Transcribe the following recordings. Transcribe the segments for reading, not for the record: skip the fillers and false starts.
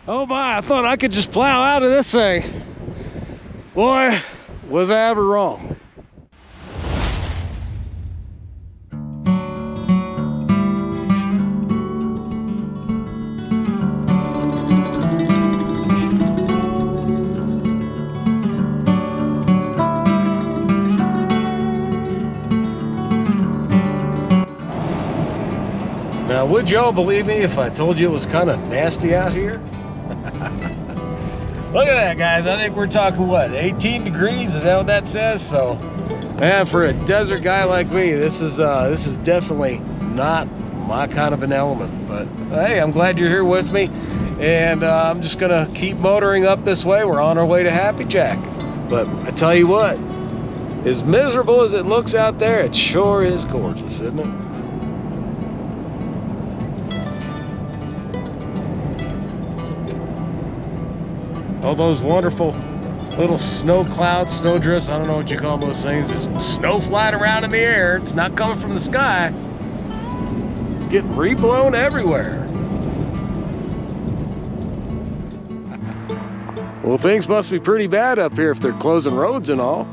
Oh my, I thought I could just plow out of this thing. Boy, was I ever wrong. Now, would y'all believe me if I told you it was kind of nasty out here? Look at that, guys. I think we're talking, what, 18 degrees? Is that what that says? So, man, for a desert guy like me, this is definitely not my kind of an element. But, hey, I'm glad you're here with me. And I'm just going to keep motoring up this way. We're on our way to Happy Jack. But I tell you what, as miserable as it looks out there, it sure is gorgeous, isn't it? All those wonderful little snow clouds, snow drifts, I don't know what you call those things. There's snow flying around in the air. It's not coming from the sky. It's getting reblown everywhere. Well, things must be pretty bad up here if they're closing roads and all.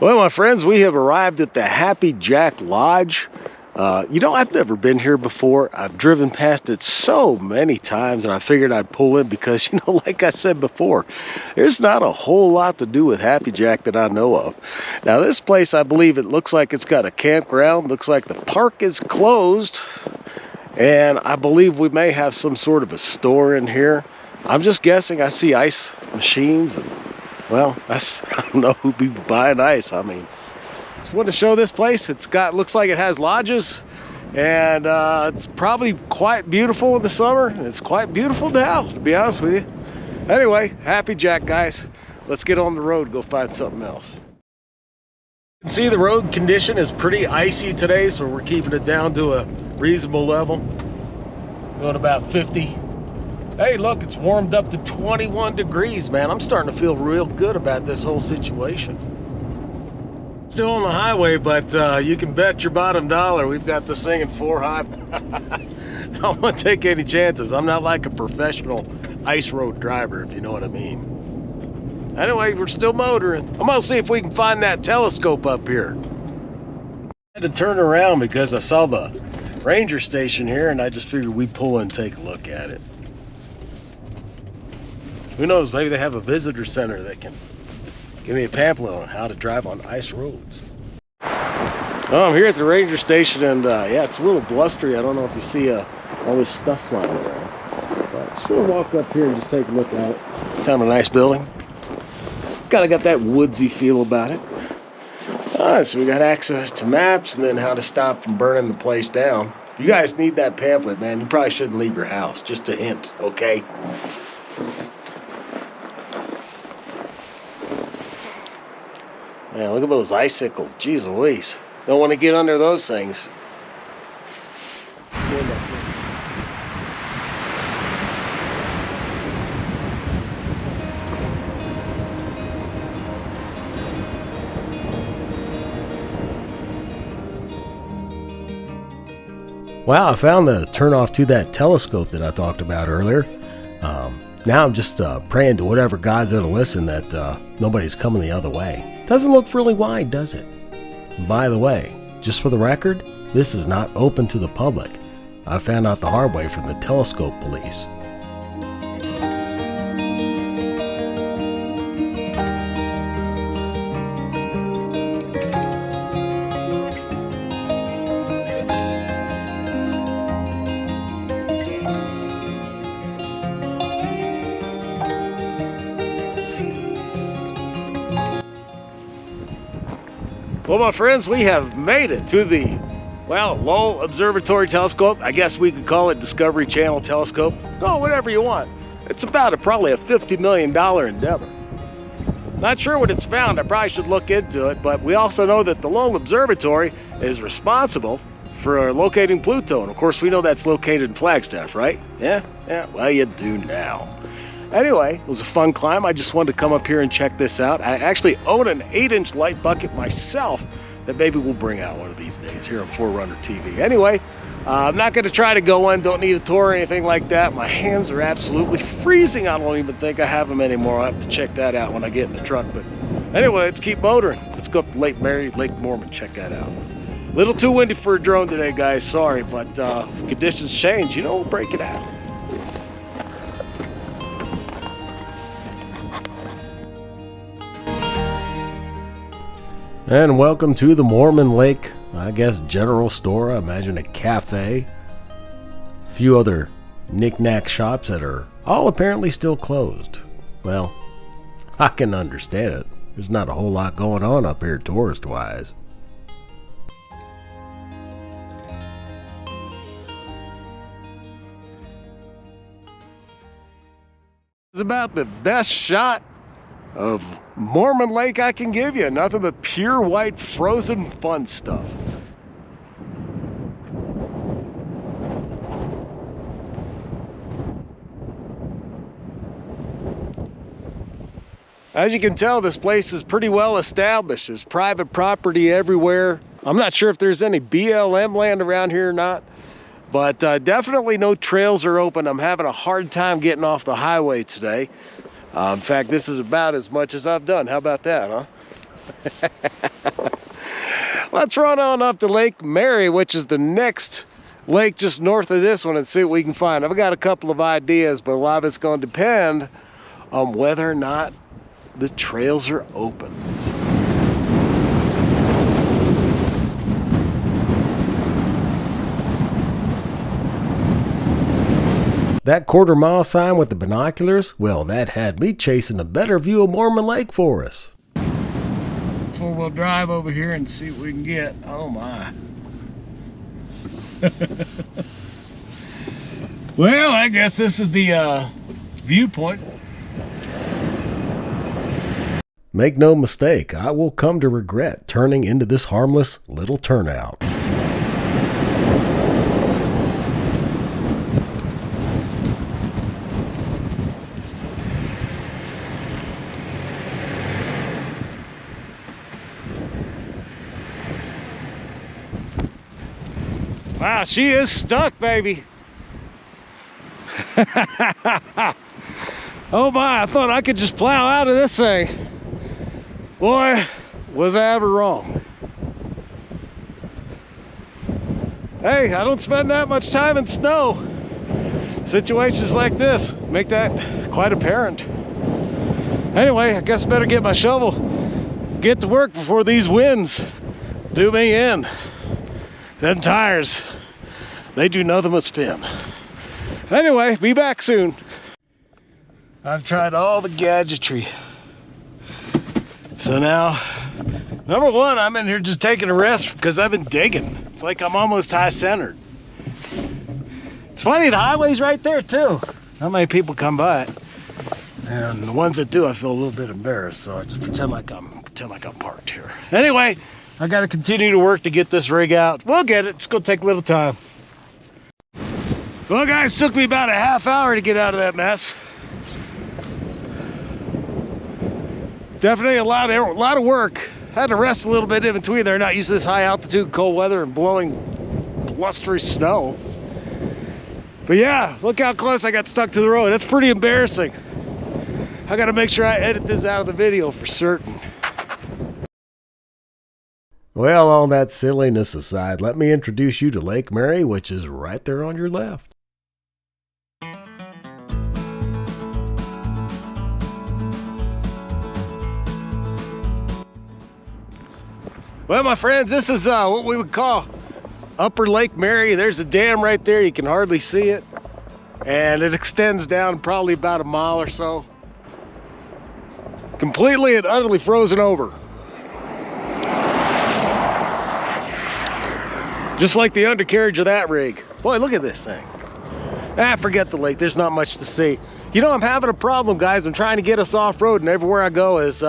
Well, my friends, we have arrived at the Happy Jack Lodge. You know, I've never been here before. I've driven past it so many times, and I figured I'd pull in because, you know, like I said before, there's not a whole lot to do with Happy Jack that I know of. Now, this place, I believe it looks like it's got a campground. Looks like the park is closed, and I believe we may have some sort of a store in here. I'm just guessing. I see ice machines and, well, I don't know who'd be buying ice. I mean, just want to show this place. Looks like it has lodges, and it's probably quite beautiful in the summer. It's quite beautiful now, to be honest with you. Anyway, Happy Jack, guys. Let's get on the road, go find something else. You can see the road condition is pretty icy today, so we're keeping it down to a reasonable level. Going about 50. Hey, look, it's warmed up to 21 degrees, man. I'm starting to feel real good about this whole situation. Still on the highway, but you can bet your bottom dollar we've got this thing in 4 high. I don't want to take any chances. I'm not like a professional ice road driver, if you know what I mean. Anyway, we're still motoring. I'm gonna see if we can find that telescope up here. I had to turn around because I saw the ranger station here, and I just figured we'd pull in and take a look at it. Who knows, maybe they have a visitor center that can give me a pamphlet on how to drive on ice roads. Oh, I'm here at the ranger station, and yeah, it's a little blustery. I don't know if you see all this stuff flying around. But just want to walk up here and just take a look at it. Kind of a nice building. It's kind of got that woodsy feel about it. All right, so we got access to maps and then how to stop from burning the place down. If you guys need that pamphlet, man, you probably shouldn't leave your house. Just a hint, okay? Man, look at those icicles. Jeez Louise. Don't want to get under those things. Wow, I found the turnoff to that telescope that I talked about earlier. Now I'm just praying to whatever God's going to listen that nobody's coming the other way. Doesn't look really wide, does it? By the way, just for the record, this is not open to the public. I found out the hard way from the telescope police. Well, my friends, we have made it to the, well, Lowell Observatory Telescope. I guess we could call it Discovery Channel Telescope. Oh, whatever you want. It's about probably a $50 million endeavor. Not sure what it's found. I probably should look into it, but we also know that the Lowell Observatory is responsible for locating Pluto. And of course, we know that's located in Flagstaff, right? Yeah, well, you do now. Anyway, it was a fun climb. I just wanted to come up here and check this out. I actually own an 8-inch light bucket myself that maybe we'll bring out one of these days here on 4RunnerTV. Anyway, I'm not going to try to go in. Don't need a tour or anything like that. My hands are absolutely freezing. I don't even think I have them anymore. I'll have to check that out when I get in the truck. But anyway, let's keep motoring. Let's go up to Lake Mary, Lake Mormon, check that out. A little too windy for a drone today, guys. Sorry, but if conditions change, you know, we'll break it out. And welcome to the Mormon Lake, I guess, general store. I imagine a cafe. A few other knick-knack shops that are all apparently still closed. Well, I can understand it. There's not a whole lot going on up here tourist-wise. It's about the best shot of Mormon Lake I can give you. Nothing but pure white frozen fun stuff. As you can tell, this place is pretty well established. There's private property everywhere. I'm not sure if there's any BLM land around here or not, but definitely no trails are open. I'm having a hard time getting off the highway today. In fact, this is about as much as I've done. How about that, huh? Let's run on up to Lake Mary, which is the next lake just north of this one, and see what we can find. I've got a couple of ideas, but a lot of it's going to depend on whether or not the trails are open. That quarter-mile sign with the binoculars, well, that had me chasing a better view of Mormon Lake for us. Four-wheel drive over here and see what we can get. Oh my. Well, I guess this is the viewpoint. Make no mistake, I will come to regret turning into this harmless little turnout. Wow, she is stuck, baby. Oh my, I thought I could just plow out of this thing. Boy, was I ever wrong. Hey, I don't spend that much time in snow. Situations like this make that quite apparent. Anyway, I guess I better get my shovel, get to work before these winds do me in. Them tires, they do nothing but spin. Anyway, be back soon. I've tried all the gadgetry. So now, number one, I'm in here just taking a rest because I've been digging. It's like I'm almost high-centered. It's funny, the highway's right there too. Not many people come by it. And the ones that do, I feel a little bit embarrassed, so I just pretend like I'm parked here. Anyway, I gotta continue to work to get this rig out. We'll get it, it's gonna take a little time. Well guys, it took me about a half hour to get out of that mess. Definitely a lot of work. Had to rest a little bit in between there, not used to this high altitude, cold weather, and blowing blustery snow. But yeah, look how close I got stuck to the road. That's pretty embarrassing. I gotta make sure I edit this out of the video for certain. Well, all that silliness aside, let me introduce you to Lake Mary, which is right there on your left. Well, my friends, this is what we would call Upper Lake Mary. There's a dam right there. You can hardly see it. And it extends down probably about a mile or so. Completely and utterly frozen over. Just like the undercarriage of that rig. Boy, look at this thing. Forget the lake. There's not much to see. You know, I'm having a problem, guys. I'm trying to get us off-road, and everywhere I go is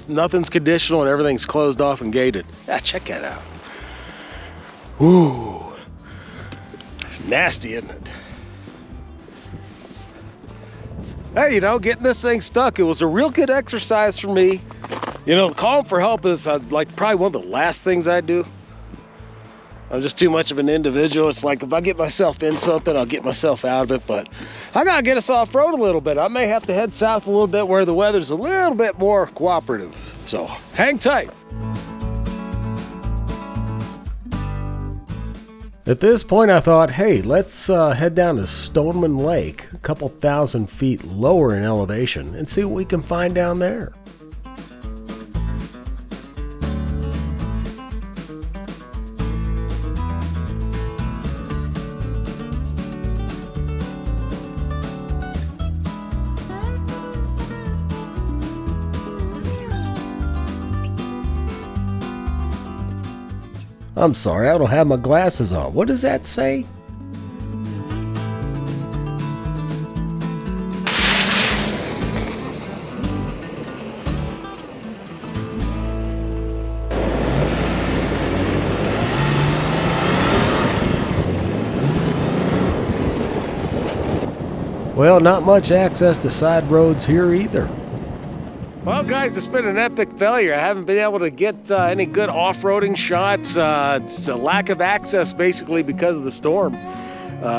nothing's conditional and everything's closed off and gated. Yeah, check that out. Ooh. Nasty, isn't it? hey, you know, getting this thing stuck, it was a real good exercise for me. You know, calling for help is like probably one of the last things I do. I'm just too much of an individual. It's like if I get myself in something, I'll get myself out of it. But I gotta get us off-road a little bit. I may have to head south a little bit where the weather's a little bit more cooperative. So hang tight. At this point, I thought, hey, let's head down to Stoneman Lake, a couple thousand feet lower in elevation, and see what we can find down there. I'm sorry, I don't have my glasses on. What does that say? Well, not much access to side roads here either. Well, guys, it's been an epic failure. I haven't been able to get any good off-roading shots. It's a lack of access, basically, because of the storm.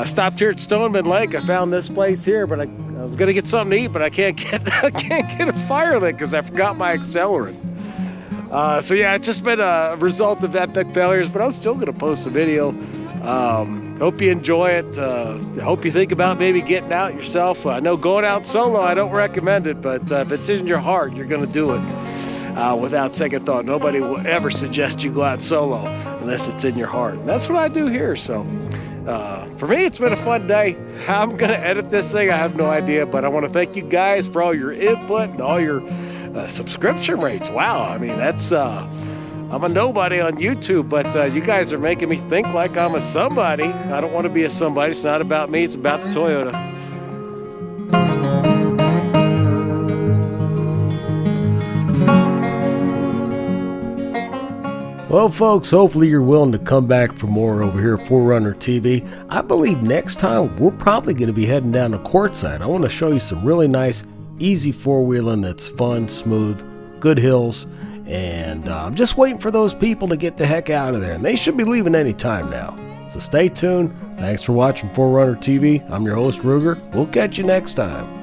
Stopped here at Stoneman Lake. I found this place here, but I was gonna get something to eat, but I can't get a fire lit because I forgot my accelerant. So yeah, it's just been a result of epic failures, but I'm still gonna post a video. Hope you enjoy it. Hope you think about maybe getting out yourself. I know going out solo, I don't recommend it, but if it's in your heart, you're going to do it without second thought. Nobody will ever suggest you go out solo unless it's in your heart. And that's what I do here. So for me, it's been a fun day. How I'm going to edit this thing, I have no idea, but I want to thank you guys for all your input and all your subscription rates. Wow, I mean, that's... I'm a nobody on YouTube, but you guys are making me think like I'm a somebody. I don't want to be a somebody. It's not about me. It's about the Toyota. Well, folks, hopefully you're willing to come back for more over here at 4Runner TV. I believe next time we're probably going to be heading down to Quartzsite. I want to show you some really nice, easy four-wheeling that's fun, smooth, good hills. And I'm just waiting for those people to get the heck out of there. And they should be leaving any time now. So stay tuned. Thanks for watching 4Runner TV. I'm your host, Ruger. We'll catch you next time.